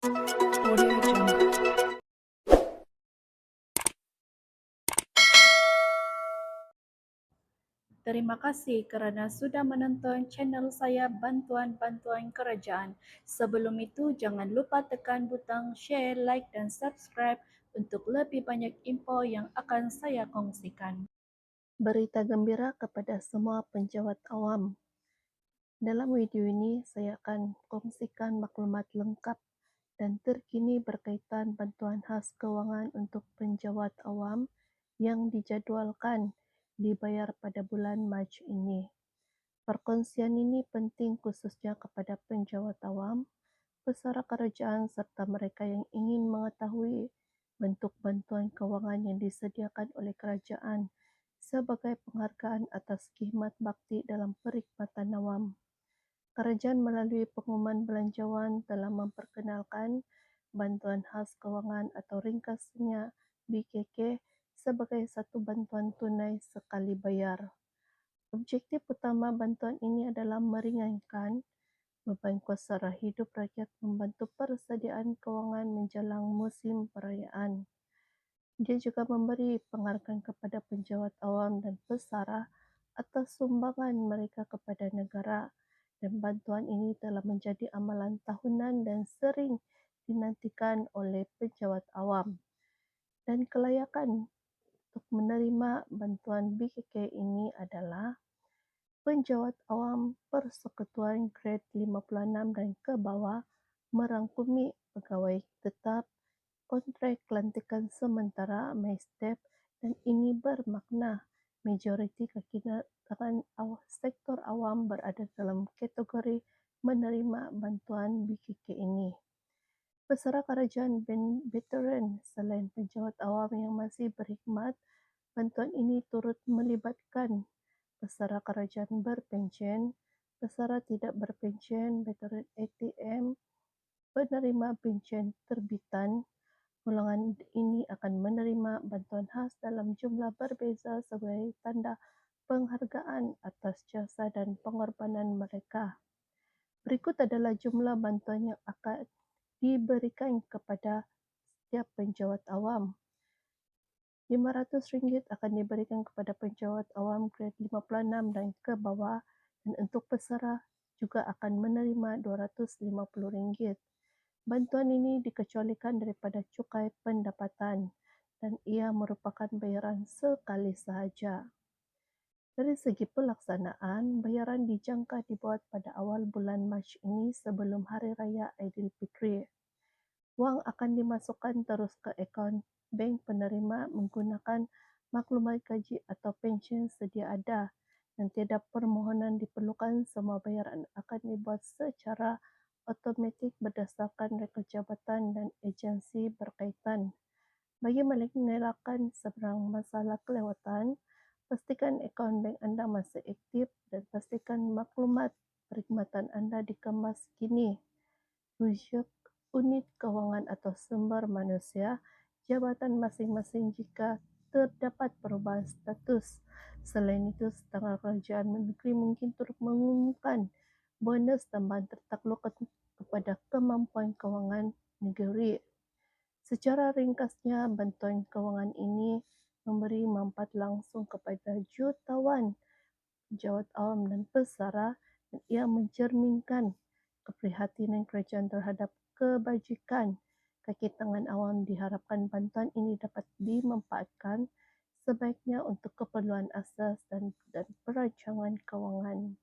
Audio Jungle. Terima kasih kerana sudah menonton channel saya Bantuan-Bantuan Kerajaan. Sebelum itu, jangan lupa tekan butang share, like dan subscribe untuk lebih banyak info yang akan saya kongsikan. Berita gembira kepada semua penjawat awam. Dalam video ini, saya akan kongsikan maklumat lengkap dan terkini berkaitan bantuan khas kewangan untuk penjawat awam yang dijadualkan dibayar pada bulan Mac ini. Perkongsian ini penting khususnya kepada penjawat awam, pesara kerajaan serta mereka yang ingin mengetahui bentuk bantuan kewangan yang disediakan oleh kerajaan sebagai penghargaan atas khidmat bakti dalam perkhidmatan awam. Kerajaan melalui pengumuman belanjawan telah memperkenalkan bantuan khas kewangan atau ringkasnya BKK sebagai satu bantuan tunai sekali bayar. Objektif utama bantuan ini adalah meringankan beban kos sara hidup rakyat membantu persediaan kewangan menjelang musim perayaan. Dia juga memberi penghargaan kepada penjawat awam dan pesara atas sumbangan mereka kepada negara, dan bantuan ini telah menjadi amalan tahunan dan sering dinantikan oleh penjawat awam. Dan kelayakan untuk menerima bantuan BKK ini adalah penjawat awam Persekutuan Grade 56 dan ke bawah merangkumi pegawai tetap, kontrak kelantikan sementara (MyStep), dan ini bermakna majoriti kekitaan sektor awam berada dalam kategori menerima bantuan BKK ini. Pesara kerajaan veteran selain penjawat awam yang masih berkhidmat, bantuan ini turut melibatkan pesara kerajaan berpencen, pesara tidak berpencen, veteran ATM, penerima pencen terbitan. Golongan ini akan menerima bantuan khas dalam jumlah berbeza sebagai tanda penghargaan atas jasa dan pengorbanan mereka. Berikut adalah jumlah bantuan yang akan diberikan kepada setiap penjawat awam. RM500 akan diberikan kepada penjawat awam grade 56 dan ke bawah, dan untuk pesara juga akan menerima RM250. Bantuan ini dikecualikan daripada cukai pendapatan dan ia merupakan bayaran sekali sahaja. Dari segi pelaksanaan, bayaran dijangka dibuat pada awal bulan Mac ini sebelum Hari Raya Aidilfitri. Wang akan dimasukkan terus ke akaun bank penerima menggunakan maklumat gaji atau pensyen sedia ada, dan tiada permohonan diperlukan. Semua bayaran akan dibuat secara automatik berdasarkan rekod jabatan dan agensi berkaitan. Bagi mengelakkan sebarang masalah kelewatan, pastikan akaun bank anda masih aktif dan pastikan maklumat perkhidmatan anda dikemas kini. Rujuk unit kewangan atau sumber manusia jabatan masing-masing jika terdapat perubahan status. Selain itu, setengah kerajaan negeri mungkin turut mengumumkan bonus tambahan tertakluk kepada kemampuan kewangan negeri. Secara ringkasnya, bantuan kewangan ini memberi manfaat langsung kepada jutawan penjawat awam dan pesara, dan ia mencerminkan keprihatinan kerajaan terhadap kebajikan kaki tangan awam. Diharapkan bantuan ini dapat dimanfaatkan sebaiknya untuk keperluan asas dan perancangan kewangan.